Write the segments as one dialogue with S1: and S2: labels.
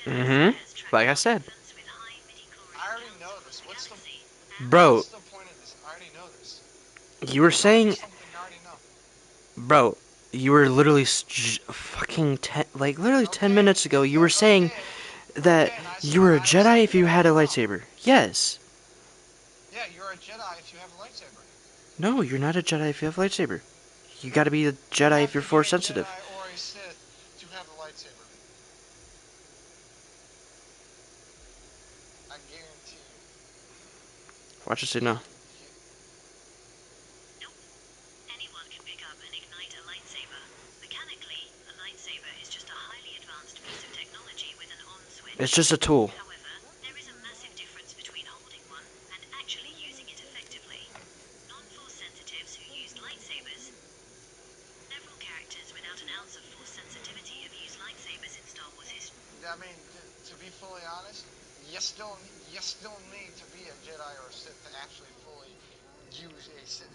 S1: Like I said.
S2: I already know this.
S1: Bro,
S2: What's the point of this? I already know this.
S1: you were
S2: Tell me
S1: saying,
S2: something I already know.
S1: bro, you were literally fucking literally 10
S2: Okay,
S1: minutes ago, you were saying
S2: okay,
S1: that
S2: and I
S1: you
S2: said
S1: were a
S2: I
S1: Jedi if
S2: accept that
S1: you
S2: I
S1: had a
S2: was wrong.
S1: lightsaber. Yes.
S2: Yeah, you're a Jedi if you have a lightsaber.
S1: No, you're not a Jedi if you have a lightsaber. You gotta be a
S2: You
S1: Jedi if
S2: have
S1: you're
S2: to be
S1: force
S2: a
S1: sensitive.
S2: Jedi or a Sith to have a lightsaber. I guarantee you.
S1: Watch us say no.
S2: you
S1: It's just a tool.
S2: I mean, to be fully honest, you still need to be a Jedi or a Sith to actually fully use a Sith.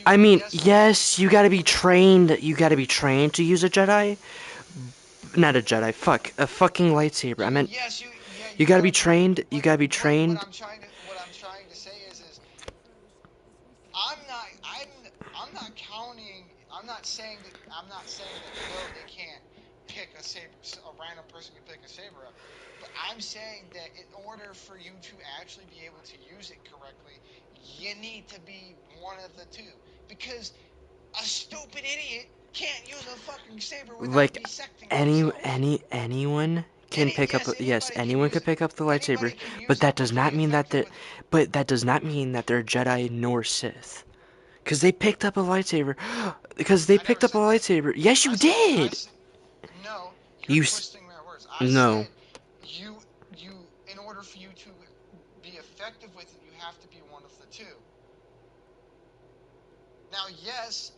S1: I mean,
S2: Yes, you can.
S1: yes, you gotta be trained. You gotta be trained to use a Jedi. Not a Jedi. Fuck. A fucking lightsaber. I meant,
S2: Yes, yeah,
S1: you
S2: you
S1: gotta be
S2: gotta be trained.
S1: trained. You gotta be
S2: But
S1: trained.
S2: what I'm trying to say is I'm not counting. I'm not saying that no, they can't pick a saber. A random person can pick a saber up. But I'm saying that in order for you to actually be able to use it correctly, you need to be one of the two. Because a stupid idiot can't use a fucking saber without
S1: Like,
S2: dissecting themselves.
S1: anyone can pick up. Yes,
S2: Anybody can
S1: anyone
S2: use
S1: can
S2: it.
S1: pick up the lightsaber,
S2: Anybody can
S1: but
S2: use it
S1: that does
S2: and be
S1: not mean that
S2: effective
S1: they're.
S2: with it.
S1: But that does not mean that they're Jedi nor Sith. Because they picked up a lightsaber. Because they
S2: I never
S1: picked up a
S2: said that.
S1: lightsaber. Yes, you
S2: I
S1: did.
S2: said no. You're
S1: You
S2: twisting my words. I
S1: no.
S2: said you in order for you to be effective with it, you have to be one of the two. Now, yes,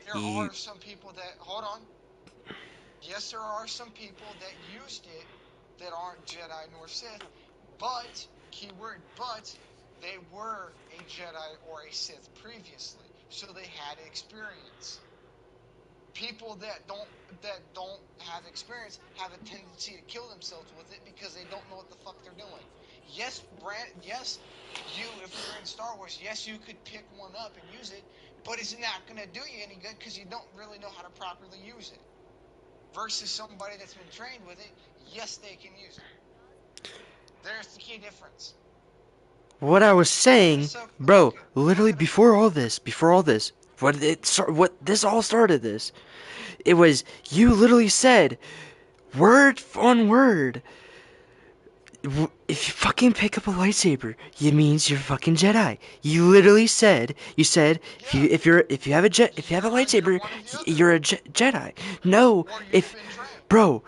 S2: there
S1: You
S2: are some people that hold on. Yes, there are some people that used it that aren't Jedi nor Sith, but keyword but they were a Jedi or a Sith previously, so they had experience. People that don't have experience have a tendency to kill themselves with it because they don't know what the fuck they're doing. Yes, Brand. Yes, if we were in Star Wars, yes, you could pick one up and use it, but it's not gonna do you any good because you don't really know how to properly use it. Versus somebody that's been trained with it, yes, they can use it. There's the key difference.
S1: what I was saying,
S2: So
S1: bro,
S2: okay, go
S1: literally
S2: ahead. I'm sorry.
S1: before all this, what this all started this. It was you literally said word on word. If you fucking pick up a lightsaber, it means you're fucking Jedi. You literally said, you said,
S2: Yeah,
S1: if you have if you have a
S2: you're
S1: lightsaber,
S2: one or the other,
S1: you're a Jedi. No,
S2: or you've
S1: if
S2: been trained.
S1: bro,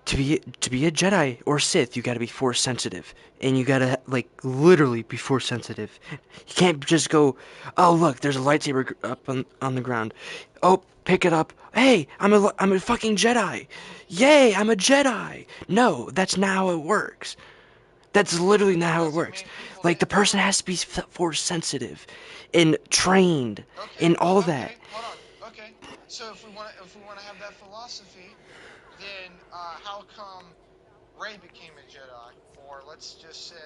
S1: to be a Jedi or Sith, you gotta be force sensitive, and you gotta like literally be force sensitive. You can't just go, oh look, there's a lightsaber up on the ground. Oh, pick it up. Hey, I'm a fucking Jedi. Yay, I'm a Jedi. No, that's not how it works. That's literally not
S2: That
S1: how it
S2: doesn't
S1: works.
S2: mean people
S1: Like the
S2: that do
S1: person
S2: it.
S1: has to be force sensitive and trained
S2: Okay,
S1: and all that.
S2: okay, hold on. Okay, so if we want to have that philosophy, then how come Ray became a Jedi, or let's just say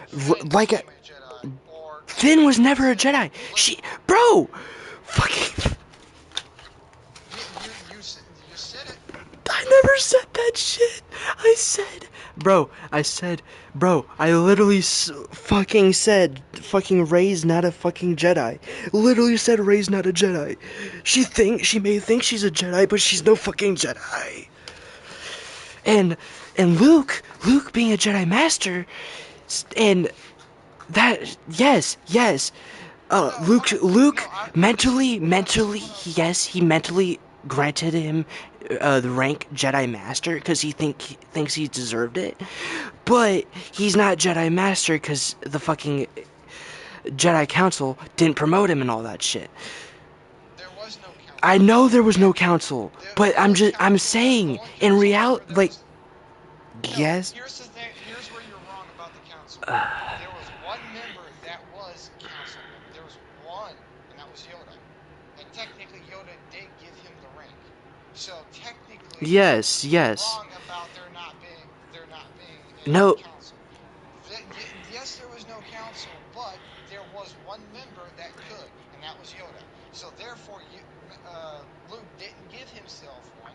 S2: Finn
S1: Like a
S2: became a Jedi, or
S1: Finn was
S2: let's
S1: never a
S2: say
S1: Jedi.
S2: let
S1: Bro, fucking.
S2: you said it.
S1: I never said that shit. Bro, I literally fucking said, fucking Rey's not a fucking Jedi. Literally said Rey's not a Jedi. She may think she's a Jedi, but she's no fucking Jedi. And, Luke being a Jedi Master, and that, yes,
S2: No, hold on. No,
S1: Luke
S2: I disagree. Hold on. Hold on.
S1: yes, he mentally granted him the rank Jedi Master because thinks he deserved it, but he's not Jedi Master because the fucking Jedi Council didn't promote him and all that shit.
S2: There was no
S1: I
S2: council.
S1: know there was no
S2: That
S1: council,
S2: the
S1: but
S2: only
S1: I'm
S2: council that the
S1: saying
S2: only
S1: in
S2: council
S1: reality,
S2: ever that
S1: like,
S2: was no.
S1: yes,
S2: Here's the thing. Here's where you're wrong about the council. There was one member that was council member. There was one, and that was Yoda. And technically, Yoda did give him the rank. So technically,
S1: yes,
S2: you're
S1: yes.
S2: wrong about there not being. and
S1: No,
S2: council. Yes, there was no council, but there was one member that could, and that was Yoda. So therefore, Luke didn't give himself one.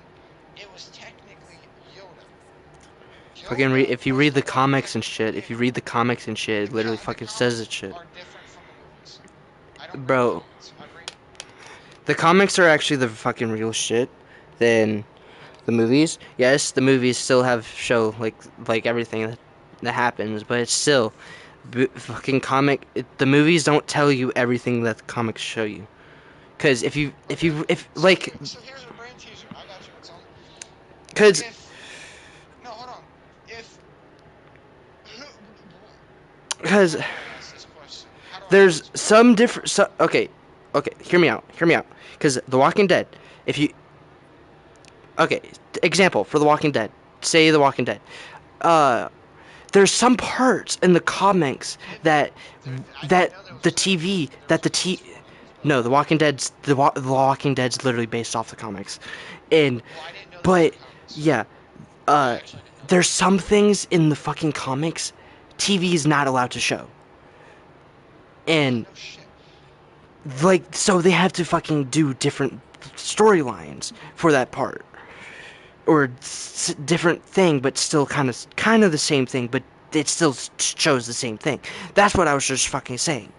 S2: It was technically Yoda.
S1: fucking
S2: Yoda
S1: if you
S2: was
S1: read
S2: the
S1: the
S2: one
S1: comics and
S2: technically
S1: shit, if you
S2: giving
S1: read
S2: him
S1: the
S2: one.
S1: comics and shit, it literally
S2: The
S1: fucking says
S2: comics
S1: that shit.
S2: are different from the movies. I don't read
S1: Bro,
S2: comics. I read.
S1: the comics are actually the fucking real shit. Then the movies, yes, the movies still have show like everything that happens, but it's still fucking comic. The movies don't tell you everything that the comics show you. Cause
S2: Okay.
S1: if
S2: So
S1: like,
S2: here's a brain teaser. I got you. Tell me
S1: cause
S2: if no, hold on. If
S1: cause
S2: how do I ask this question? How do I ask
S1: there's
S2: this question?
S1: some different. So, okay, okay, hear me out. Hear me out. Cause The Walking Dead. If you okay, example for The Walking Dead. Say The Walking Dead. Uh, there's some parts in the comics
S2: Give me.
S1: that
S2: I didn't
S1: that
S2: know there was
S1: the
S2: a series.
S1: TV
S2: There was
S1: that
S2: a
S1: the
S2: series
S1: T
S2: for movies, but
S1: no, the Walking Dead's literally based off the comics. And
S2: well, I didn't know there was a
S1: but
S2: comics.
S1: yeah,
S2: I
S1: uh
S2: actually didn't know
S1: there's
S2: that.
S1: some things in the fucking comics TV is not allowed to show.
S2: Yeah,
S1: And
S2: no shit.
S1: like so they have to fucking do different storylines for that part or different thing but still kind of the same thing but it still shows the same thing. That's what I was just fucking saying.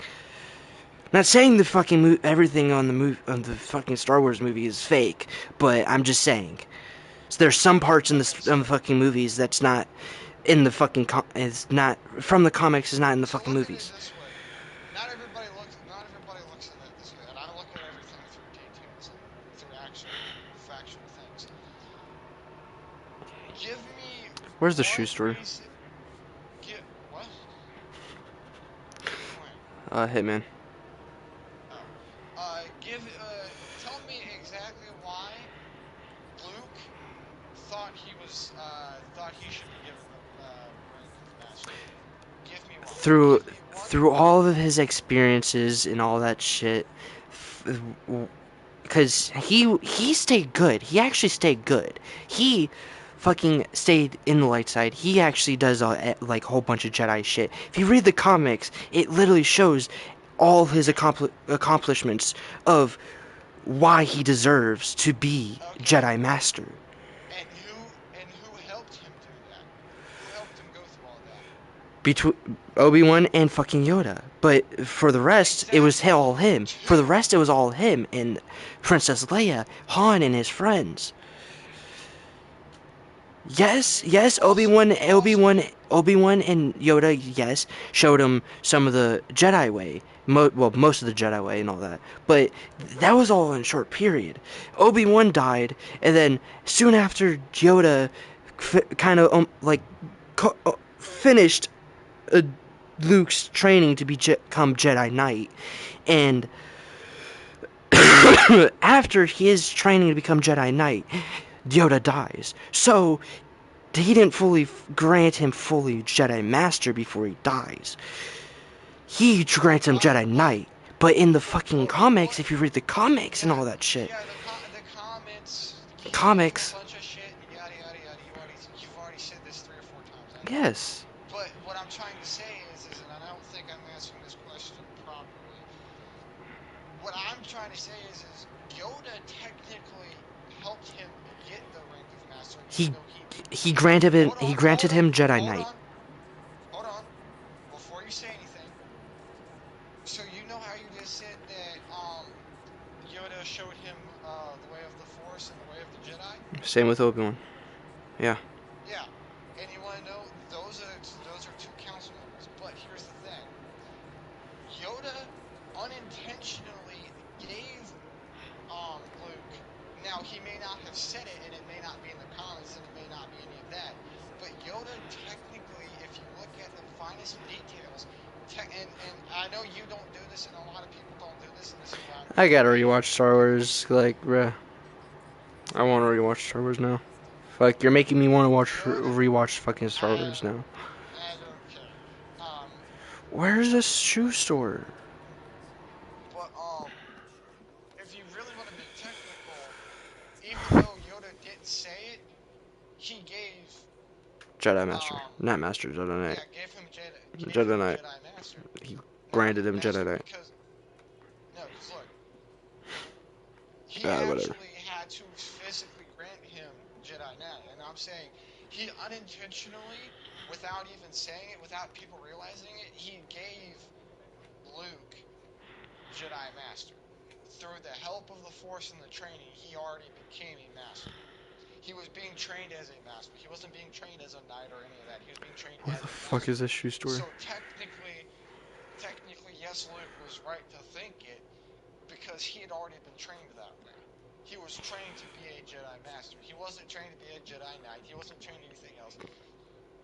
S1: Not saying the fucking everything on on the fucking Star Wars movie is fake, but I'm just saying there's some parts in
S2: Okay,
S1: the fucking movies that's not in the fucking is not from the comics is not in the
S2: so
S1: fucking
S2: look at it
S1: movies.
S2: this way. Not everybody looks at it this way, and I look at everything through details and through actual factual things. Give me
S1: Where's the shoe
S2: one
S1: store?
S2: reason. Get what? When?
S1: Hitman.
S2: Oh, tell me exactly why Luke thought he should be given the rank of master. Give me why.
S1: through
S2: Give me one.
S1: through all of his experiences and all that shit, because he stayed good. He actually stayed good. He fucking stayed in the light side. He actually does like a whole bunch of Jedi shit. If you read the comics, it literally shows all his
S2: Okay.
S1: accomplishments of why he deserves to be
S2: Okay.
S1: Jedi Master.
S2: And who helped him do that? Who helped him go through all that?
S1: Between Obi-Wan and fucking Yoda. But for the rest, it was
S2: Exactly.
S1: all him. For the
S2: Two.
S1: rest, it was all him and Princess Leia, Han, and his friends. Yes, yes,
S2: Also,
S1: Obi-Wan, and Yoda, yes, showed him some of the Jedi way. Well, most of the Jedi way and all that. But that was all in a short period. Obi-Wan died, and then soon after Yoda kind of finished uh, Luke's training to become Jedi Knight, and after his training to become Jedi Knight, Yoda dies. So he didn't fully grant him fully Jedi Master before he dies. He grants him Jedi
S2: but
S1: Knight. But in the fucking
S2: but
S1: comics,
S2: what?
S1: if you read the comics and
S2: Yeah,
S1: all that shit,
S2: yeah. The comments came from a
S1: comics,
S2: bunch of shit and yada yada yada. You've already said this 3 or 4 times. I know.
S1: yes,
S2: But what I'm trying to say is, and I don't think I'm answering this question properly. What I'm trying to say is Yoda technically helped him get the rank of master, even
S1: he
S2: though he didn't
S1: he
S2: say it.
S1: granted him
S2: Hold
S1: he
S2: on,
S1: granted
S2: hold on,
S1: him Jedi
S2: hold
S1: Knight.
S2: on, hold on. Before you say anything, so you know how you just said that Yoda showed him the way of the Force and the way of the Jedi?
S1: Same with Obi-Wan. Yeah.
S2: Yeah. And you want to know those are two council members. But here's the thing. Yoda unintentionally gave Luke. Now he may not have said it, and it may not be in the comments, and it may not be any of that. But Yoda technically, if you look at the finest details, and I know you don't do this, and a lot of people don't do this, and this is why I'm
S1: I gotta
S2: frustrated.
S1: rewatch Star Wars. Like, bruh, I want to rewatch Star Wars now. Fuck, you're making me want to
S2: Yoda,
S1: rewatch fucking Star
S2: I
S1: Wars now.
S2: I don't care. Um,
S1: Where's this shoe store?
S2: but if you really want to be technical, even though Yoda didn't say it, he gave
S1: Jedi Master,
S2: Um,
S1: not Master, Jedi Knight.
S2: yeah, gave
S1: Jedi
S2: him
S1: Knight.
S2: Jedi Master.
S1: He
S2: No,
S1: granted him Jedi
S2: Master
S1: Knight.
S2: because no, because look, he
S1: Whatever.
S2: actually had to physically grant him Jedi Knight, and I'm saying he unintentionally, without even saying it, without people realizing it, he gave Luke Jedi Master. Through the help of the Force and the training, he already became a master. He was being trained as a master. He wasn't being trained as a knight or any of that. He was being trained
S1: What
S2: as
S1: the
S2: a
S1: fuck is
S2: master.
S1: this shoe store?
S2: So technically, yes, Luke was right to think it because he had already been trained that way. He was trained to be a Jedi Master. He wasn't trained to be a Jedi Knight. He wasn't trained anything else.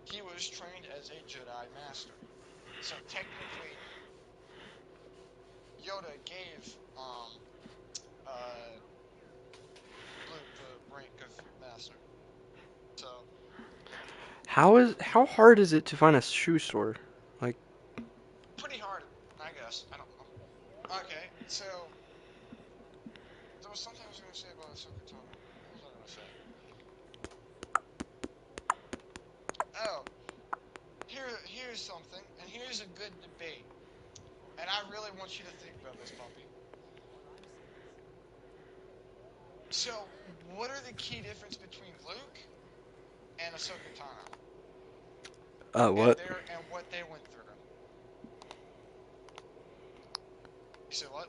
S2: He was trained as a Jedi Master. So technically, Yoda gave uh, Luke the rank of Master. So
S1: How hard is it to find a shoe store? Like,
S2: pretty hard, I guess. I don't know. Okay, so there was something I was going to say about Ahsoka Tano. What was I going to say? Oh, here's something, and here's a good debate. And I really want you to think about this, puppy. So, what are the key difference between Luke and Ahsoka Tano,
S1: what?
S2: and what they went through? You said what?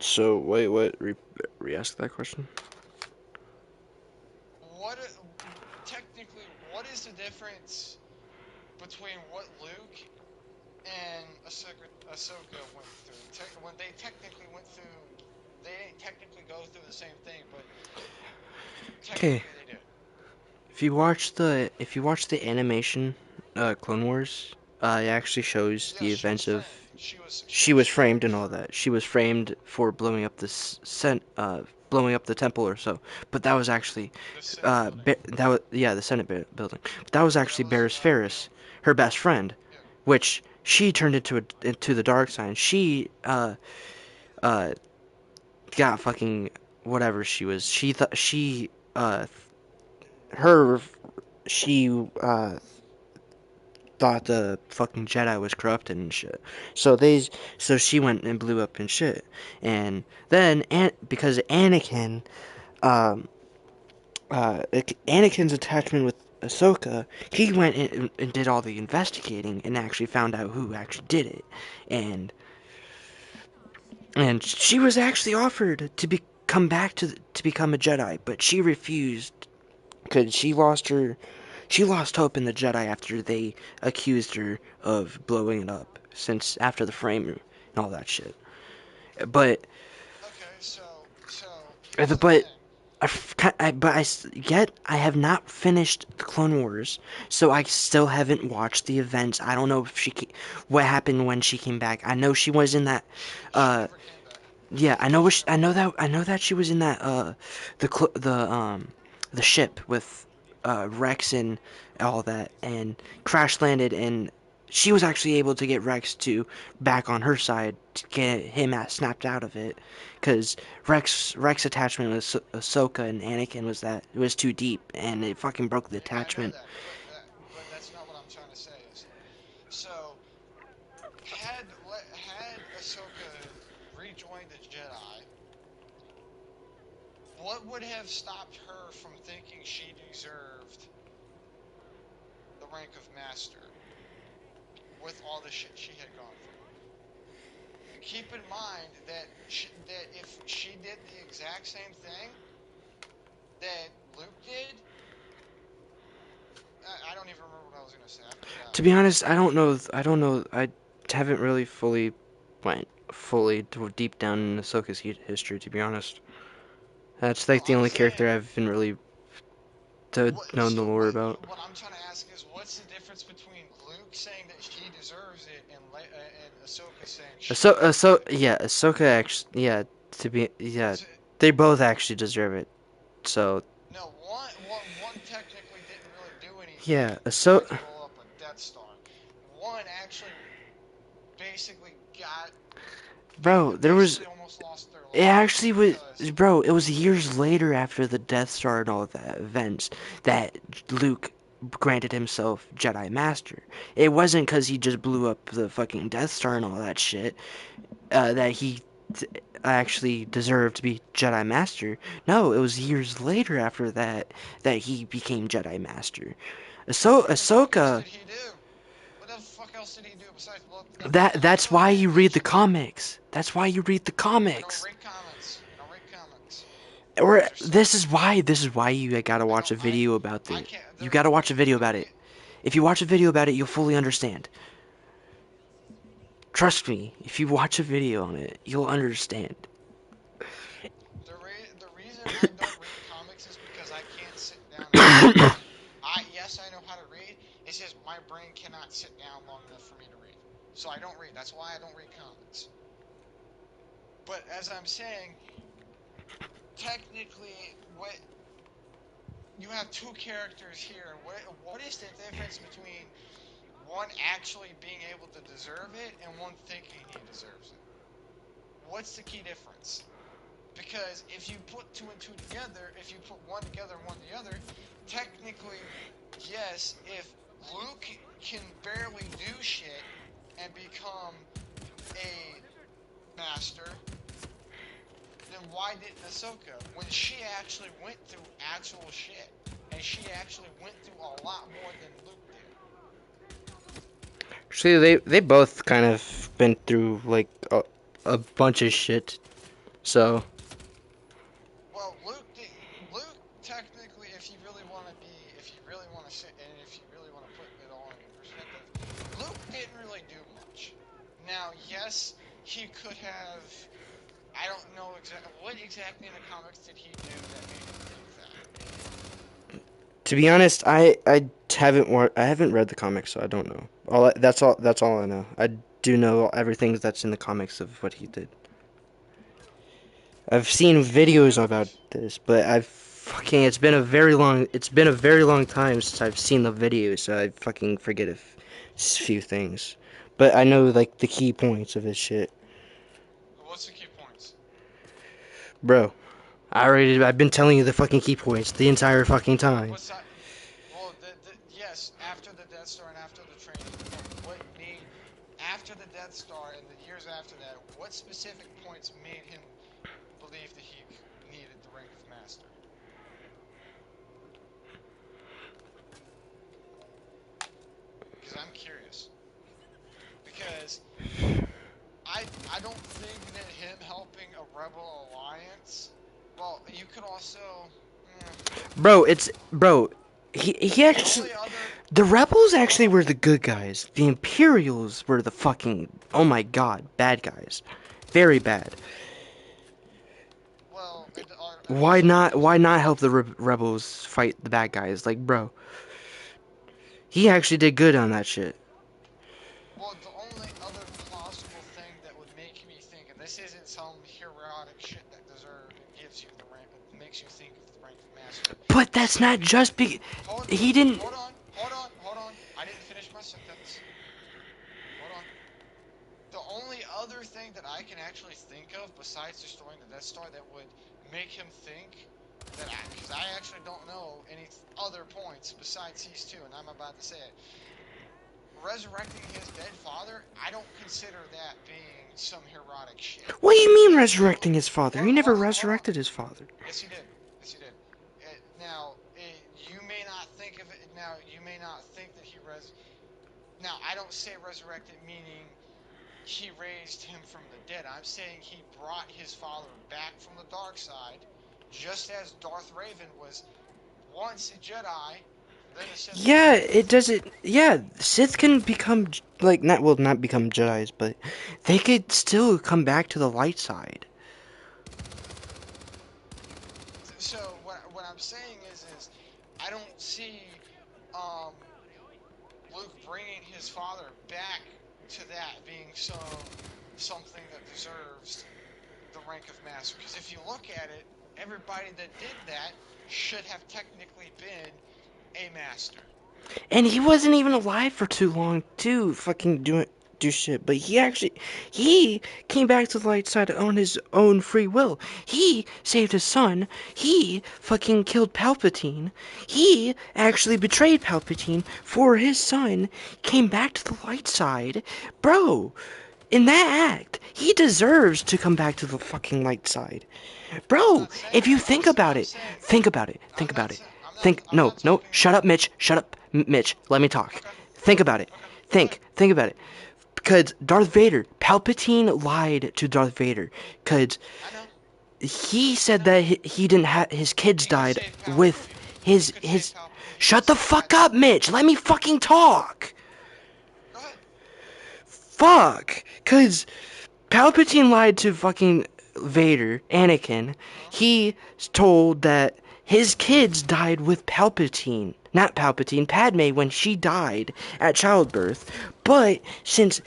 S1: So wait, what? Re-ask that question.
S2: What technically, what is the difference between what Luke and Ahsoka went through? When they technically went through, they didn't technically go through the same thing, but
S1: Okay,
S2: technically they did.
S1: if you watch the animation, Clone Wars, it actually shows
S2: Yeah,
S1: the
S2: she was
S1: events of.
S2: framed. She
S1: She
S2: was
S1: was framed
S2: framed
S1: and all
S2: for
S1: that. She was framed for blowing up the temple or so. But that was actually,
S2: the Senate building.
S1: that was yeah, the Senate building. But that was
S2: That
S1: actually
S2: was
S1: Barris Ferris, her best friend,
S2: yeah.
S1: which she turned into the dark side. She uh got fucking whatever she was. She thought her she thought the fucking Jedi was corrupted and shit. So so she went and blew up and shit. And then, because Anakin, um, Anakin's attachment with Ahsoka, he went and did all the investigating and actually found out who actually did it. And she was actually offered to come back to become a Jedi, but she refused because she lost hope in the Jedi after they accused her of blowing it up since after the frame and all that shit. But
S2: Okay, so here's the
S1: but
S2: thing.
S1: yet I have not finished the Clone Wars, so I still haven't watched the events. I don't know if what happened when she came back. I know she was in that.
S2: She
S1: Uh,
S2: never came back.
S1: yeah,
S2: She never came back.
S1: I know that she was in that. The ship with Rex and all that, and crash landed, and she was actually able to get Rex to back on her side to get him snapped out of it, because Rex attachment with Ahsoka and Anakin it was too deep, and it fucking broke the
S2: I know
S1: attachment.
S2: that, but that's not what I'm trying to say. Is so had Ahsoka rejoined the Jedi, what would have stopped her from thinking she deserved the rank of master with all the shit she had gone through? Keep in mind that if she did the exact same thing that Luke did, I don't even remember what I was gonna say. I forgot.
S1: To be honest, I don't know. I don't know. I haven't really went fully deep down in Ahsoka's history. To be honest, that's
S2: No,
S1: like the
S2: I'm
S1: only character
S2: saying
S1: I've been really known the
S2: so
S1: lore about.
S2: what I'm trying to ask is what's the difference between Luke saying that he deserves it and Ahsoka saying she deserves it?
S1: Yeah, Ahsoka actually, yeah, yeah,
S2: So,
S1: they both actually deserve it. So,
S2: no, one technically didn't really do
S1: yeah,
S2: anything besides blow up a Death Star. One actually basically
S1: bro, there was,
S2: basically almost lost their
S1: it
S2: life
S1: actually was,
S2: because
S1: bro, it was years later after the Death Star and all that events that Luke granted himself Jedi Master. It wasn't because he just blew up the fucking Death Star and all that shit that he actually deserved to be Jedi Master. No, it was years later after that that he became Jedi Master.
S2: What the fuck else
S1: Ahsoka.
S2: did he do? What the fuck else did he do besides blow up the Death Star? I
S1: That's
S2: still
S1: why
S2: haven't
S1: you read the
S2: finished it.
S1: comics. That's why you read the
S2: I don't
S1: comics.
S2: read comics. I don't read comics.
S1: Or
S2: Comics are suck.
S1: this is why you gotta
S2: I
S1: watch
S2: don't.
S1: a video about
S2: I
S1: it.
S2: can't.
S1: You gotta watch a video about it. If you watch a video about it, you'll fully understand. Trust me, if you watch a video on it, you'll understand.
S2: The reason I don't read comics is because I can't sit down and read. Yes, I know how to read. It's just my brain cannot sit down long enough for me to read. So I don't read. That's why I don't read comics. But as I'm saying, technically, what you have two characters here. What is the difference between one actually being able to deserve it and one thinking he deserves it? What's the key difference? Because if you put two and two together, if you put one together and one the other, technically, yes, if Luke can barely do shit and become a master, then why didn't Ahsoka? When she actually went through actual shit, and she actually went through a lot more than Luke did.
S1: See, they both kind of been through like a bunch of shit. So
S2: Well, Luke did. Luke technically, if you really want to sit, and if you really want to put it all in perspective, Luke didn't really do much. Now, yes, he could have. I don't know exactly what exactly in the comics did he do that made him think that.
S1: to be honest, I haven't read the comics, so I don't know. That's all I know. I do know everything that's in the comics of what he did. I've seen
S2: He could
S1: videos
S2: have.
S1: about this, but it's been a very long time since I've seen the videos, so I fucking forget few things. But I know like the key points of his shit.
S2: What's the key points?
S1: Bro, I've been telling you the fucking key points the entire fucking time.
S2: What's that? Well, yes, after the Death Star and after the training point, what made after the Death Star and the years after that, what specific points made him believe that he needed the rank of master? Because I'm curious. Because I don't think that him helping a rebel alliance. Well, you could also.
S1: Bro, it's bro. He
S2: The
S1: actually
S2: only other.
S1: the rebels actually were the good guys. The Imperials were the fucking oh my god bad guys, very bad.
S2: Well, are you saying because
S1: Why not help the rebels fight the bad guys? Like, bro, he actually did good on that shit.
S2: well, the only other plausible thing that would make me think, and this isn't some heroic shit that gives you the rank, makes you think of the rank of master,
S1: But
S2: is
S1: that's not just he didn't.
S2: hold on. I didn't finish my sentence. Hold on. The only other thing that I can actually think of besides destroying the Death Star that would make him think that because I actually don't know any other points besides these two, and I'm about to say it. Resurrecting his dead father, I don't consider that being some heroic shit.
S1: What do you mean
S2: Because if you
S1: resurrecting his father? He never
S2: hold on.
S1: resurrected his father.
S2: Yes, he did. Yes, he did. Now, you may not think of it. Now, you may not think that he res. Now, I don't say resurrected meaning he raised him from the dead. I'm saying he brought his father back from the dark side, just as Darth Raven was once a Jedi, then a Sith
S1: Yeah,
S2: Lord.
S1: it does it. Yeah, Sith can become like not become Jedi's, but they could still come back to the light side.
S2: So what I'm saying is I don't see um, Luke bringing his father back to that being something that deserves the rank of master. Because if you look at it, everybody that did that should have technically been a master.
S1: And he wasn't even alive for too long, too. Fucking doing. do shit, but he came back to the light side on his own free will. He saved his son. He fucking killed Palpatine. He actually betrayed Palpatine for his son. Came back to the light side, bro. In that act, he deserves to come back to the fucking light side.
S2: I'm
S1: Bro,
S2: not saying
S1: if you
S2: that.
S1: think about
S2: I'm
S1: it,
S2: saying
S1: think about it,
S2: I'm
S1: think
S2: not
S1: about it.
S2: saying I'm
S1: No,
S2: not
S1: no,
S2: talking
S1: shut up,
S2: about.
S1: Mitch, shut up, Mitch, let me talk.
S2: Okay.
S1: Think about it.
S2: Okay. Go ahead.
S1: Think about it. Because Darth Vader, Palpatine lied to Darth Vader. Because
S2: I know.
S1: he
S2: I
S1: said
S2: know.
S1: that he didn't have, his kids
S2: He could
S1: died
S2: save
S1: with
S2: He could save
S1: his.
S2: Palpatine. He could
S1: Shut the
S2: save
S1: fuck
S2: Padme.
S1: up, Mitch! Let me fucking talk!
S2: Go ahead.
S1: Fuck! Because Palpatine lied to fucking Vader, Anakin.
S2: Huh?
S1: He told that his kids died with Palpatine. Not Palpatine, Padme when she died at childbirth. But since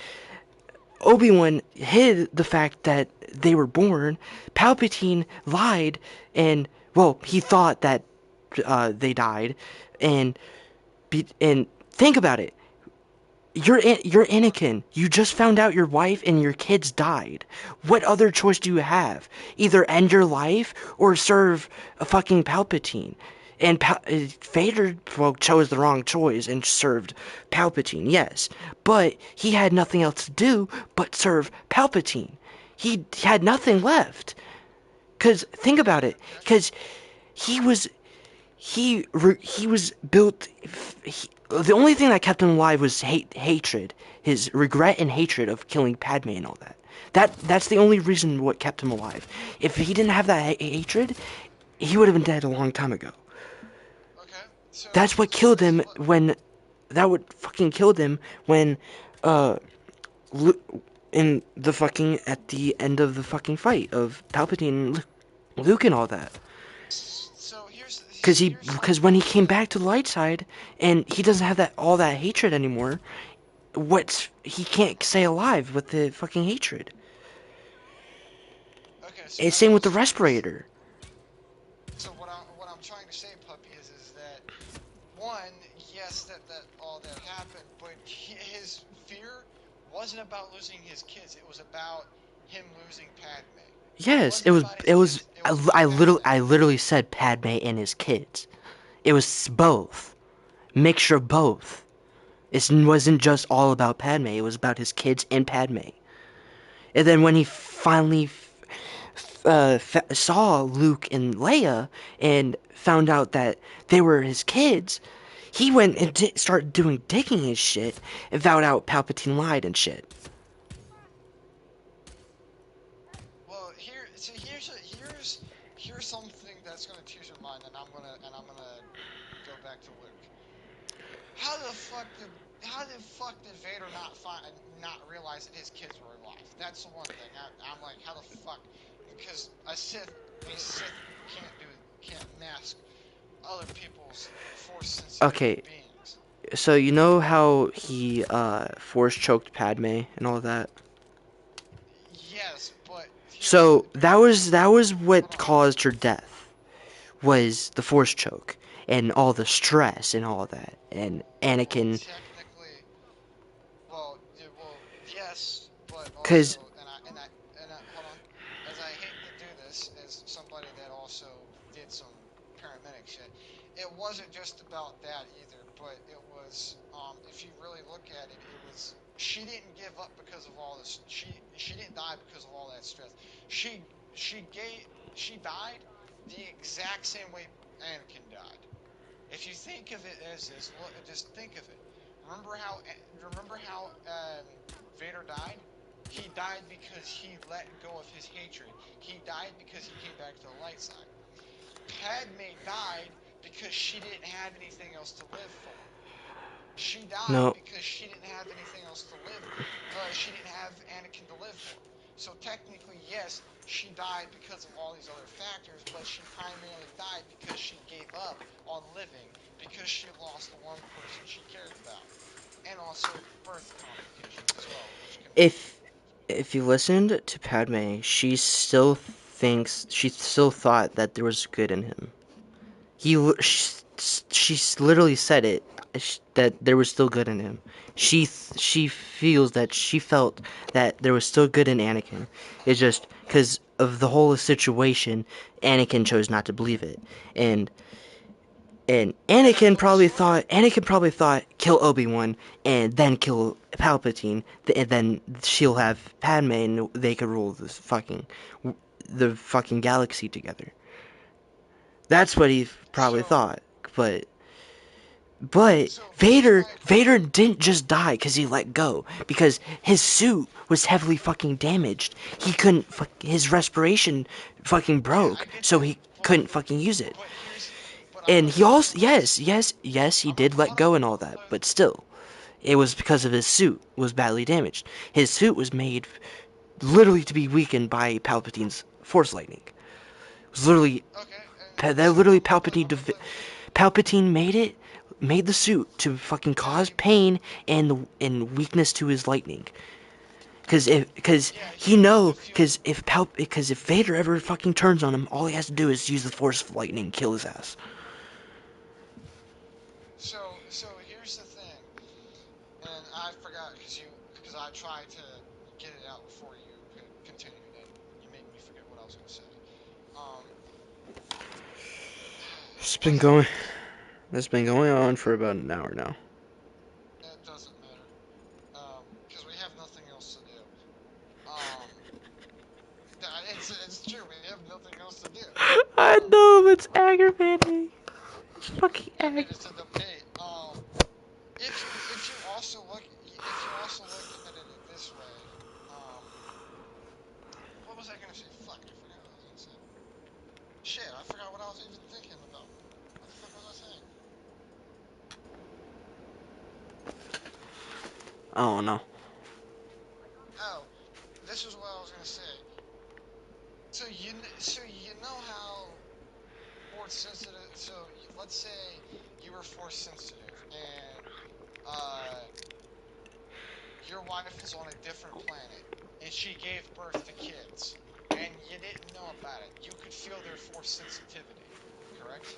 S1: Obi-Wan hid the fact that they were born, Palpatine lied and, well, he thought that they died. And, and think about it. You're Anakin. You just found out your wife and your kids died. What other choice do you have? Either end your life or serve a fucking Palpatine. And Vader, well, chose the wrong choice and served Palpatine, yes. But he had nothing else to do but serve Palpatine. He had nothing left. Cause think
S2: Okay.
S1: about it.
S2: Okay.
S1: Cause he was he was built. The only thing that kept him alive was hatred, his regret and hatred of killing Padme and all that. That's the only reason what kept him alive. If he didn't have that hatred, he would have been dead a long time ago.
S2: Okay. So
S1: That's what
S2: so
S1: killed
S2: this is
S1: him
S2: what.
S1: when that would fucking killed him when uh in the fucking at the end of the fucking fight of Palpatine and Luke and all that.
S2: So here's
S1: Because when he
S2: something
S1: came
S2: that.
S1: back to the light side and he doesn't have that all that hatred anymore, he can't stay alive with the fucking hatred.
S2: Okay. So
S1: And
S2: as
S1: same
S2: I
S1: with
S2: was
S1: the
S2: trying to.
S1: respirator.
S2: So what I'm trying to say, puppy, is that one, yes, that all that happened, but his fear wasn't about losing his kids. It was about him losing Padme. It
S1: Yes,
S2: wasn't about his kids. It was about Padme.
S1: I literally said Padme and his kids. It was both, mixture of both. It wasn't just all about Padme. It was about his kids and Padme. And then when he finally saw Luke and Leia and found out that they were his kids, he went and started doing digging his shit and found out Palpatine lied and shit.
S2: Well, here's something that's gonna tease your mind, and I'm gonna go back to Luke. How the fuck did Vader not realize that his kids were alive? That's the one thing. I'm like, how the fuck? Because a Sith can't mask other people's force sensitive
S1: Okay,
S2: beings.
S1: so you know how he force choked Padme and all that?
S2: Yes, but
S1: So that was
S2: hold
S1: what
S2: on.
S1: caused her death. Was the force choke and all the stress and all that. And
S2: Well,
S1: Anakin
S2: technically, well, yes, but
S1: cuz
S2: also, hold on. As I hate to do this, as somebody that also did some paramedic shit, it wasn't just about that either. But it was, if you really look at it, it was she didn't give up because of all this. She didn't die because of all that stress. She she gave she died the exact same way Anakin died. If you think of it as this, look, just think of it. Remember how Vader died? He died because he let go of his hatred. He died because he came back to the light side. Padme died because she didn't have anything else to live for. She died
S1: no.
S2: because she didn't have anything else to live. She didn't have Anakin to live for. So technically, yes, she died because of all these other factors, but she primarily died because she gave up on living because she lost the one person she cared about, and also birth complications as well, which can be.
S1: If you listened to Padme, she still thought that there was good in him. He she literally said it. that there was still good in him. She feels that she felt that there was still good in Anakin. It's just because of the whole situation, Anakin chose not to believe it, and
S2: Yeah, that's the whole story.
S1: Anakin probably thought kill Obi-Wan and then kill Palpatine, and then she'll have Padme and they could rule the fucking galaxy together. That's what he probably
S2: So,
S1: thought, but
S2: so this is my
S1: Vader
S2: opinion.
S1: didn't just die because he let go. Because his suit was heavily fucking damaged. He couldn't. His respiration fucking
S2: Yeah, I
S1: broke,
S2: get
S1: so
S2: that,
S1: he couldn't fucking use it.
S2: but I
S1: And
S2: was
S1: he
S2: talking
S1: also,
S2: about this.
S1: yes, he
S2: I'm gonna
S1: did let
S2: hold on.
S1: go and all that, but still, it was because of his suit was badly damaged. His suit was made literally to be weakened by Palpatine's Force lightning. It was literally
S2: Okay,
S1: that
S2: so
S1: literally
S2: I'm gonna play with you.
S1: Palpatine made the suit to fucking
S2: Yeah,
S1: cause pain and weakness to his lightning. Because
S2: yeah,
S1: he
S2: he wanted
S1: know
S2: to feel.
S1: because if Vader ever fucking turns on him, all he has to do is use the Force of lightning and kill his ass.
S2: So here's the thing, and I forgot because I tried to get it out before you continued, and you made me forget what I was gonna say. Um,
S1: It's
S2: what
S1: been
S2: the heck
S1: going
S2: was it?
S1: it's been going on for about an hour now.
S2: It doesn't matter. Because we have nothing else to do. Um, it's true. We have nothing else to do.
S1: I
S2: Um,
S1: know it's aggravating. It's fucking
S2: I mean,
S1: aggravating.
S2: it's a debate. If you also look at it this way, um, what was I gonna say? Fuck, I forgot what I was gonna say. Shit, I forgot what I was even thinking about. What the fuck was I saying?
S1: I don't know.
S2: Oh, this was what I was gonna say. So you know how force sensitive. Let's say you were force sensitive, and uh, your wife was on a different planet, and she gave birth to kids, and you didn't know about it. You could feel their force sensitivity, correct?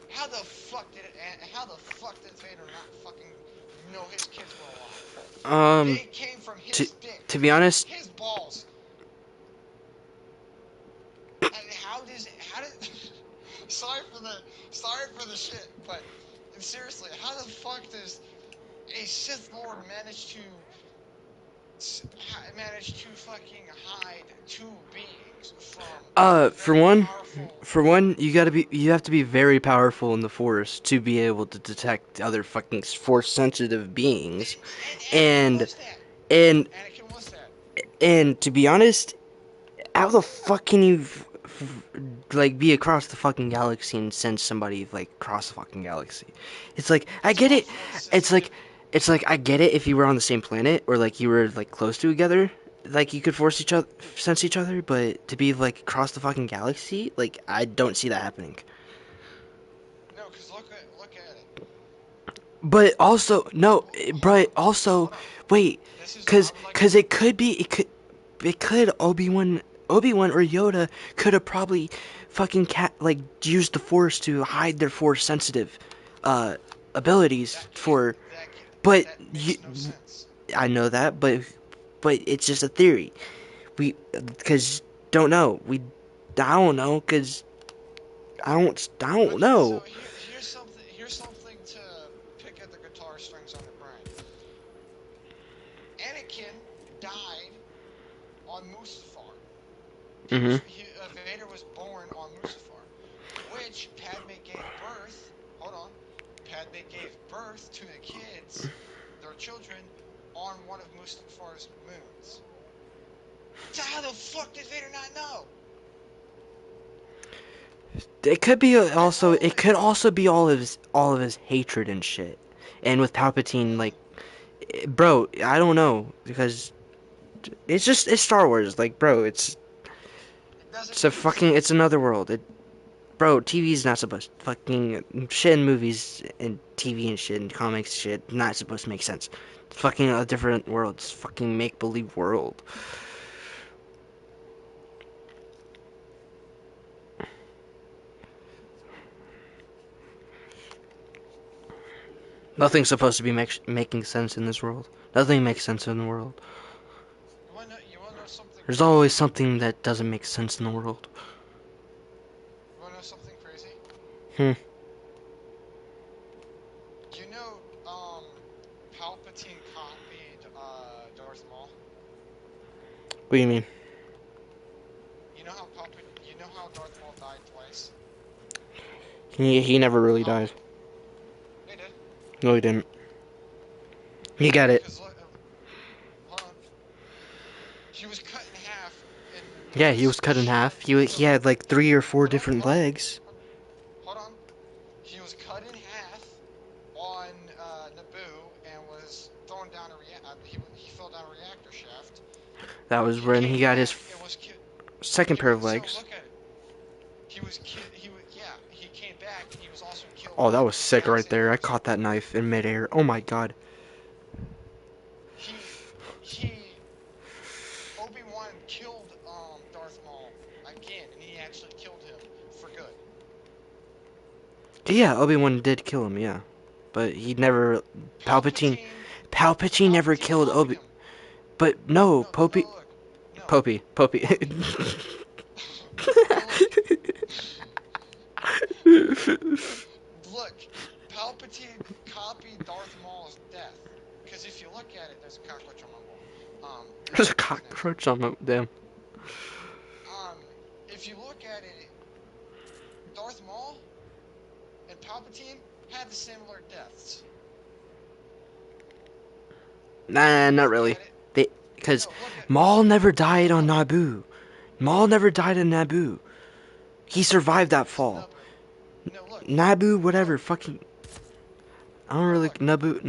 S2: How the fuck did Vader not fucking know his kids were alive?
S1: Um,
S2: They came from
S1: to
S2: his
S1: to
S2: dick,
S1: be honest,
S2: his balls. And how did sorry for the shit, but seriously, how the fuck does a Sith Lord manage to fucking hide two beings from
S1: for
S2: very
S1: one,
S2: powerful?
S1: you have to be very powerful in the Force to be able to detect other fucking Force sensitive beings,
S2: And Anakin
S1: and
S2: was that.
S1: and
S2: Anakin was that.
S1: and to be honest, how the fuck can you like be across the fucking galaxy and send somebody like across the fucking galaxy? It's like I
S2: It's
S1: get
S2: called
S1: it.
S2: force
S1: It's like
S2: sensitivity.
S1: it's like I get it if you were on the same planet or like you were like close to together, like you could force each other sense each other, but to be like across the fucking galaxy, like I don't see that happening.
S2: No, because look at it.
S1: But also no,
S2: Hold on,
S1: but also
S2: hold on.
S1: wait,
S2: This is
S1: cause
S2: I'm like
S1: cause it could Obi-Wan or Yoda could have probably fucking like used the Force to hide their Force sensitive uh abilities
S2: that can't
S1: for
S2: that can
S1: but
S2: that
S1: you,
S2: makes no sense.
S1: I know that, but it's just a theory. We cuz don't know. I don't know cuz I don't
S2: Okay, so
S1: know.
S2: here's something to pick at the guitar strings on your brain. Anakin died on Mustafar.
S1: Mhm.
S2: Vader was born on Mustafar, which Padme gave birth. Hold on, Padme gave birth to the kids, their children, on one of Mustafar's moons. So how the fuck did Vader not know?
S1: It could be
S2: That's
S1: also
S2: all.
S1: it could also be all of his hatred and shit. And with Palpatine like bro, I don't know because it's Star Wars like bro,
S2: It doesn't
S1: it's a
S2: make
S1: fucking it's
S2: sense.
S1: another world. Bro, TV's not supposed fucking shit in movies and TV and shit and comics shit not supposed to make sense. It's fucking a different world. It's fucking make believe world. Nothing's supposed to be making sense in this world. Nothing makes sense in the world.
S2: You wanna know something
S1: There's always
S2: crazy?
S1: something that doesn't make sense in the world.
S2: You wanna know something crazy?
S1: Hmm.
S2: You know, Palpatine copied Darth Maul.
S1: What do you mean?
S2: You know how Darth Maul died twice?
S1: He never really
S2: How?
S1: died.
S2: He did.
S1: No, he didn't. He got it.
S2: Cause hold on, he was cut in half in
S1: Yeah, he was
S2: Naboo's
S1: cut in half.
S2: ship.
S1: He had like 3 or 4 different legs.
S2: Hold on. He was cut in half on Naboo and was thrown down he fell down a reactor shaft.
S1: That was
S2: He
S1: when he
S2: came
S1: got his
S2: back and was killed.
S1: second pair of
S2: So
S1: legs.
S2: look at it. He was killed. He came back and he was also killed
S1: Oh,
S2: by
S1: that
S2: the
S1: was sick
S2: exact
S1: right
S2: same
S1: there. I
S2: person.
S1: caught that knife in midair. Oh my god.
S2: He he Obi-Wan killed Darth Maul again, and he actually killed him for good.
S1: Yeah, Obi-Wan did kill him, yeah. But he never Palpatine
S2: Palpatine
S1: Palpatine never
S2: Palpatine
S1: killed
S2: copied
S1: Obi.
S2: him.
S1: But no,
S2: No, look. No,
S1: Popey.
S2: Popey. No, look. Look. Palpatine copied Darth Maul's death. Because if you look at it, there's a cockroach on my wall.
S1: There's a
S2: It's nasty.
S1: cockroach on my damn.
S2: Um, if you look at it, Darth Maul and Palpatine had the similar deaths.
S1: Nah, not
S2: Look
S1: really.
S2: at it.
S1: They because
S2: No, look at.
S1: Maul never died
S2: No,
S1: on
S2: look.
S1: Naboo. Maul never died on Naboo. He survived that fall.
S2: No, but no, look.
S1: Naboo, whatever,
S2: Look.
S1: fucking. I don't
S2: No,
S1: really
S2: look.
S1: Naboo.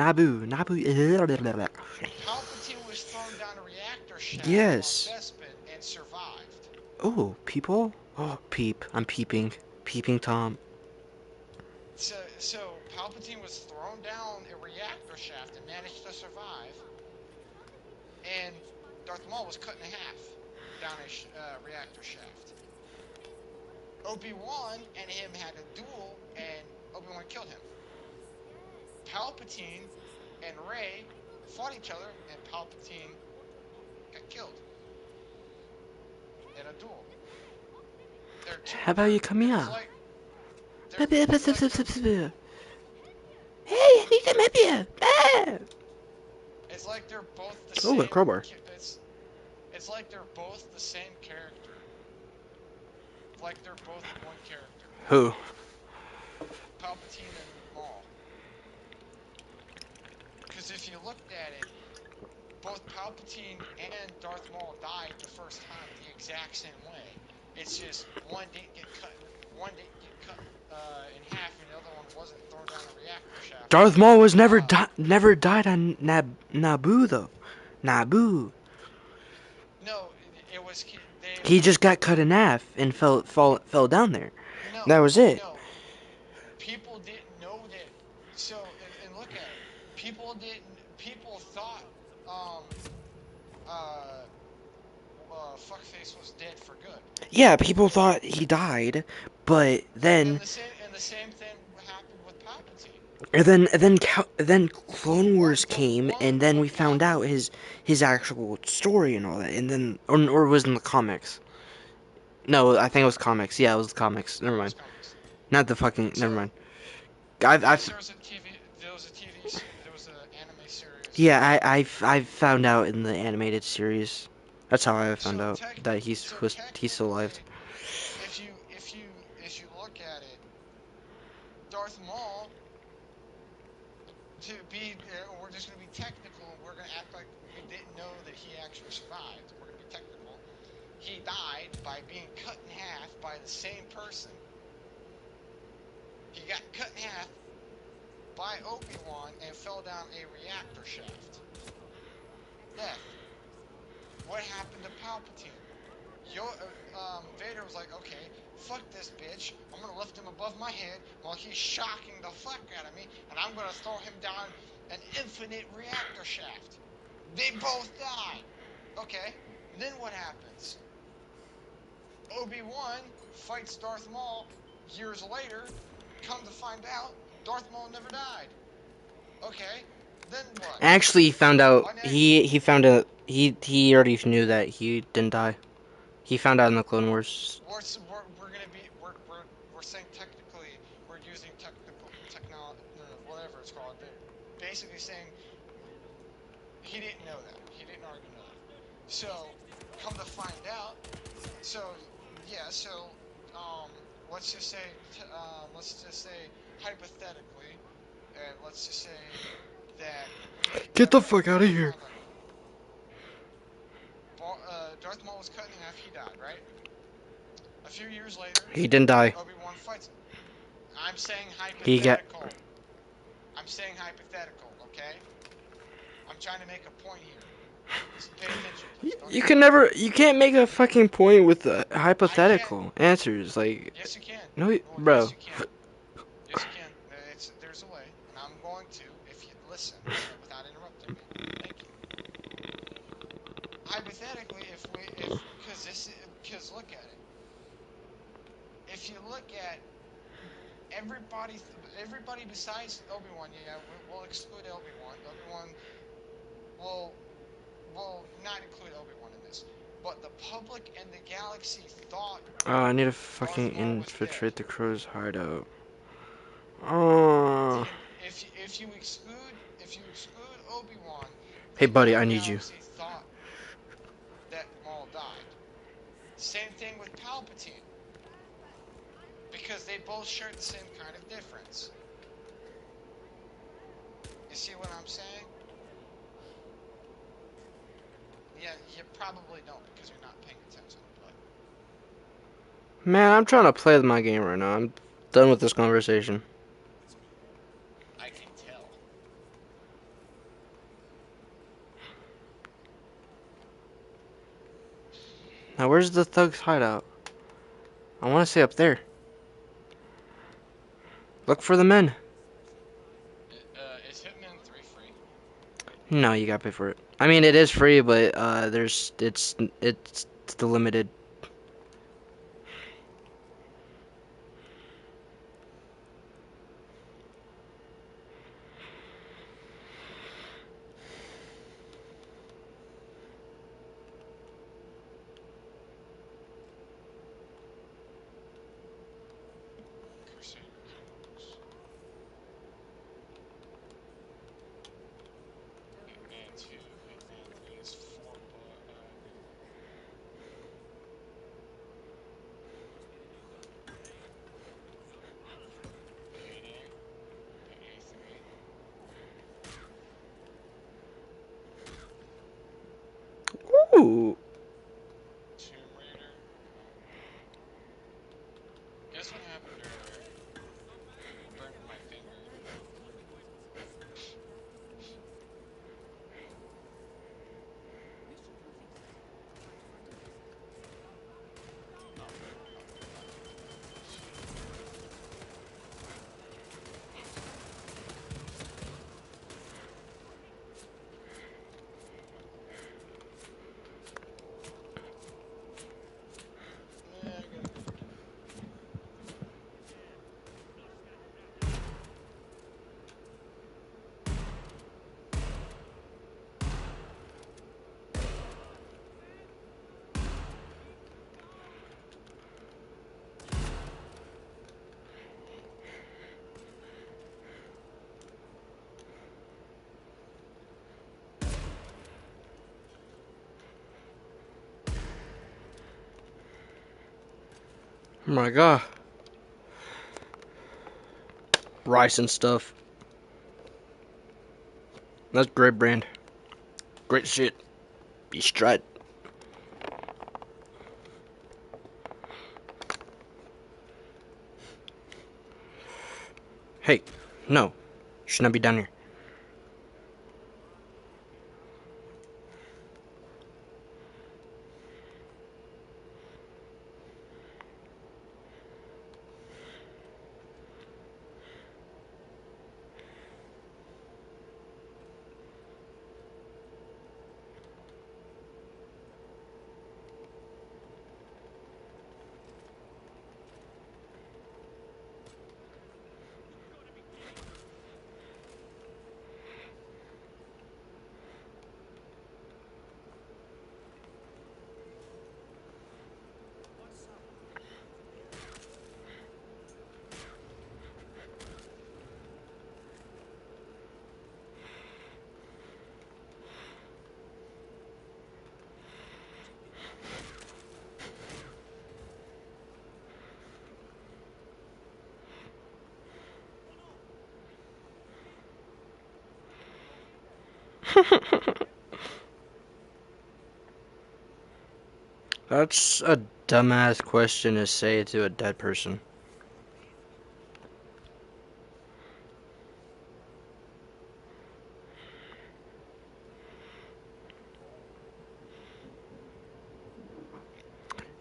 S2: Palpatine was thrown down a reactor shaft on
S1: Yes.
S2: Bespin and survived.
S1: Oh, people. Oh, peep. I'm peeping. Peeping Tom.
S2: So Palpatine was thrown down a reactor shaft and managed to survive, and Darth Maul was cut in half down a reactor shaft. Obi-Wan and him had a duel, and Obi-Wan killed him. Palpatine and Rey fought each other, and Palpatine got killed in a duel. They're two.
S1: How about you come here?
S2: It's like they're
S1: Hey, I need some help here.
S2: it's like they're both the
S1: Oh, a
S2: same.
S1: crowbar.
S2: It's like they're both the same character. Like they're both one character.
S1: Who?
S2: Palpatine and Maul. Because if you looked at it, both Palpatine and Darth Maul died the first time the exact same way. It's just one didn't get cut in half, and the other one wasn't thrown down a reactor shaft.
S1: Darth Maul was
S2: Uh,
S1: never died on Naboo though. Naboo.
S2: no, it was they.
S1: He just got cut in half and fell down there. That
S2: No,
S1: was it.
S2: no. People didn't know that. So and look at it. People didn't. People thought um uh fuckface was dead for good.
S1: Yeah, people thought he died, but then
S2: And the same thing happened with Palpatine.
S1: then Clone Wars came, and then we
S2: What
S1: found out
S2: Palpatine.
S1: his actual story and all that, and then or it was in the comics. No, I think it was comics. Yeah, it was comics. Never
S2: It was
S1: mind.
S2: comics.
S1: Not the fucking. Never
S2: So
S1: mind. I've
S2: there was a TV. There was an anime series.
S1: yeah, I've found out in the animated series. That's how I found
S2: So
S1: out that he's still alive.
S2: technically, if you look at it, Darth Maul to be we're just gonna be technical and we're gonna act like we didn't know that he actually survived. We're gonna be technical. He died by being cut in half by the same person. He got cut in half by Obi-Wan and fell down a reactor shaft. Death. What happened to Palpatine? Vader was like, okay, fuck this bitch. I'm gonna lift him above my head while he's shocking the fuck out of me, and I'm gonna throw him down an infinite reactor shaft. They both die. Okay, then what happens? Obi-Wan fights Darth Maul years later. Come to find out, Darth Maul never died. Okay, then what?
S1: Actually, he found out.
S2: Why not?
S1: He found out. He already knew that he didn't die. He found out in the Clone Wars.
S2: We're gonna be we're saying technically we're using technical technology, whatever it's called. They're basically saying he didn't know that. He didn't already know that. So come to find out. So yeah. So let's just say hypothetically, let's just say that we
S1: Get the
S2: never
S1: fuck out of
S2: really
S1: here.
S2: found out. Darth Maul was cut in half. He died, right? A few years later,
S1: He didn't die.
S2: Obi-Wan fights him. I'm saying
S1: He got.
S2: hypothetical. I'm saying hypothetical, okay? I'm trying to make a point here. So pay attention, please. Don't
S1: You can
S2: interrupt me.
S1: never. You can't make a fucking point with
S2: I can.
S1: hypothetical answers. Like,
S2: Yes, you can.
S1: no,
S2: Well, yes,
S1: bro.
S2: you can. Yes, you can. There's a way, and I'm going to if you listen without interrupting me. Thank you. Hypothetically, if because look at it. If you look at everybody, everybody besides Obi-Wan, yeah, we'll exclude Obi-Wan. Obi-Wan will not include Obi-Wan in this. But the public and the galaxy thought
S1: I need to
S2: Darth
S1: fucking
S2: Maul was dead.
S1: infiltrate the crow's hideout. Oh.
S2: If you exclude Obi-Wan,
S1: Hey,
S2: the
S1: buddy,
S2: entire
S1: I need you.
S2: galaxy thought that Maul died. Same thing with Palpatine, because they both share the same kind of difference. You see what I'm saying? Yeah, you probably don't because you're not paying attention, but
S1: Man, I'm trying to play my game right now. I'm done with this conversation.
S2: I can tell.
S1: Now, where's the thug's hideout? I want to say up there. Look for the men.
S2: Is Hitman 3 free?
S1: No, you gotta pay for it. I mean, it is free, but it's the limited.
S2: Crusader Kings. Hitman 2, Hitman 3 is 4 bucks. Payday, Payday 3,
S1: Ooh.
S2: Tomb Raider. Guess what happened earlier? I burned my finger. Oh, not yet. Shit. I gotta go.
S1: Oh my god. Rice and stuff. That's great brand. Great shit. Be strut. Hey, no. You should not be down here. That's a dumbass question to say to a dead person.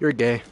S1: You're gay.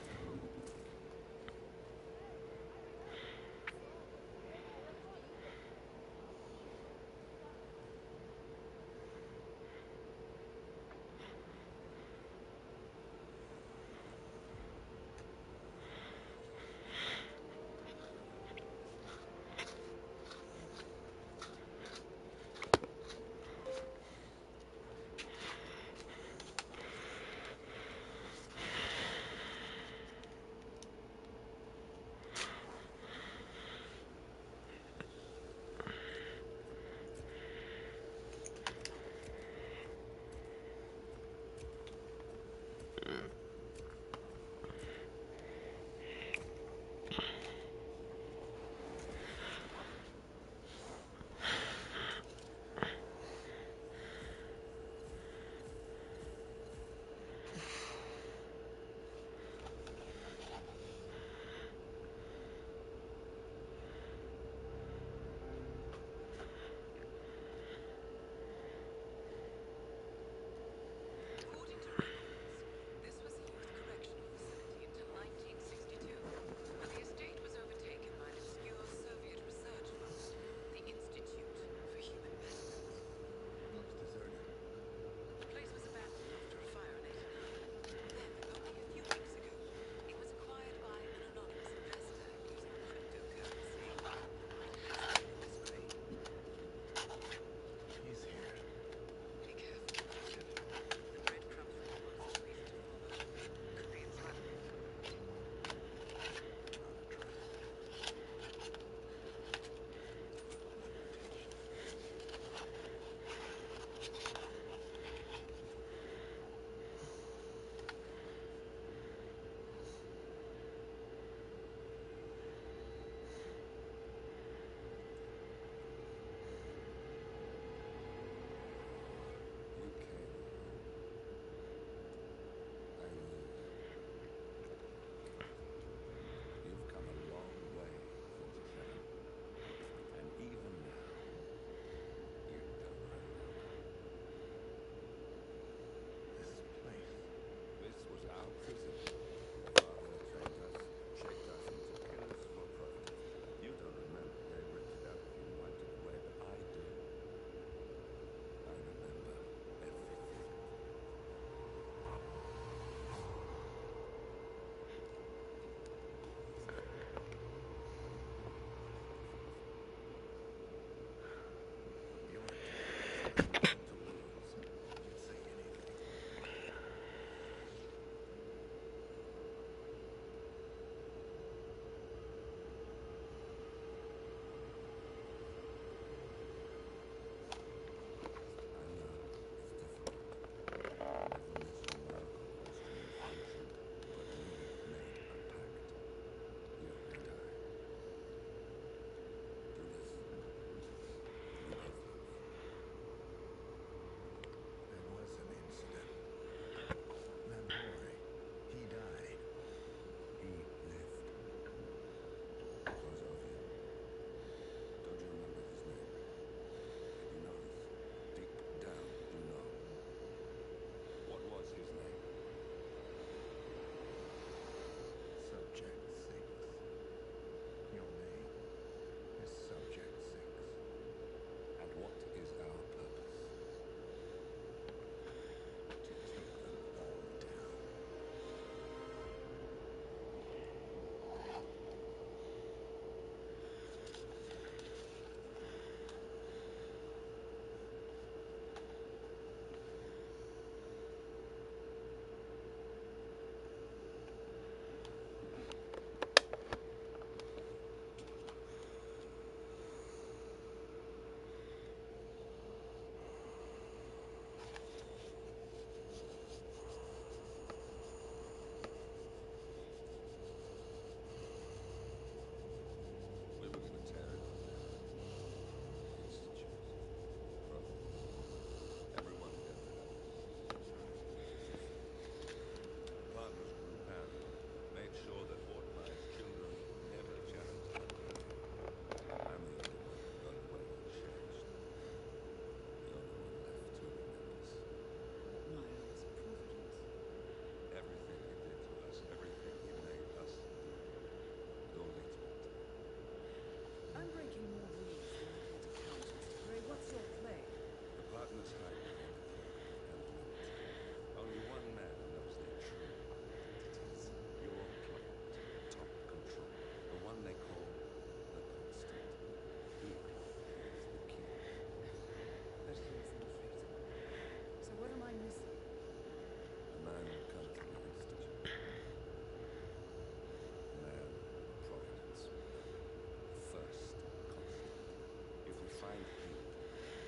S3: find him,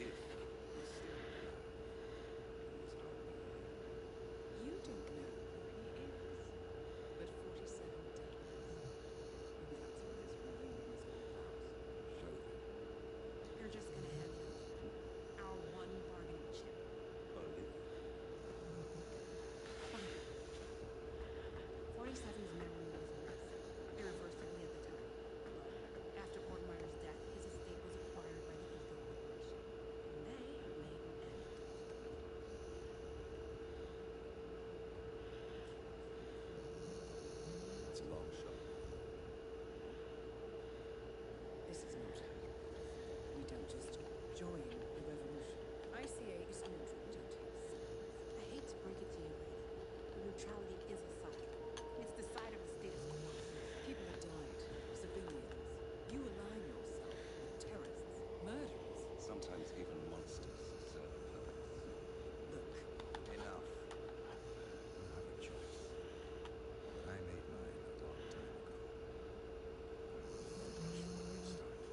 S3: if he's still alive. He is hardly here.
S4: You don't know who he is, but 47 does. Maybe that's what this reunion is all about.
S3: So then,
S4: You're just gonna hand it over. Our one bargaining chip.
S3: Olivia.
S4: Fine. 47's memory was erased, irreversibly at the time. But after Ortmeyer's death, his estate was acquired by the Ego Corporation, and they have made an end of the world.
S3: That's a long shot.
S4: This is not how you live. We don't just join the revolution. ICA is neutral, don't hit sides. I hate to break it to you, lady, but neutrality is a side. It's the side of the status quo. People have died. Civilians. You align yourself with terrorists, murderers.
S3: Sometimes even monsters serve a purpose.
S4: Look,
S3: Enough. You have a choice. But I made mine a long time ago. Shall we get started?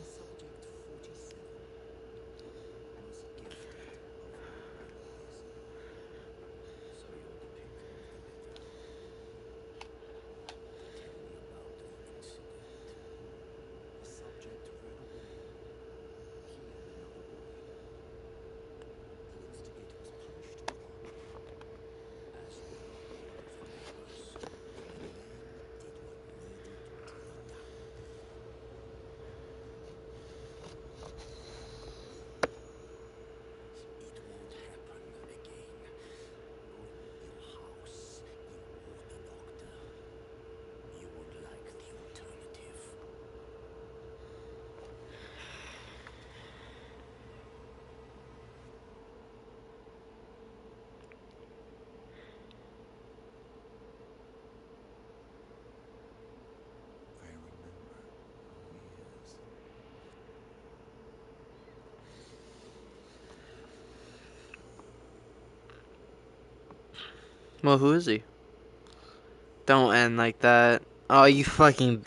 S4: Subject 47
S3: Was gifted of unknown reason. So you're the pick of the litter. Tell me about the incident. The subject ran away. He and another boy. The instigator was punished promptly, as were all of the neighbors. And then did what needed to be done. It won't happen again. Not in your house, you or the doctor. You would like the alternative. I remember who he is.
S1: Well, who is he? Don't end like that. Oh, you fucking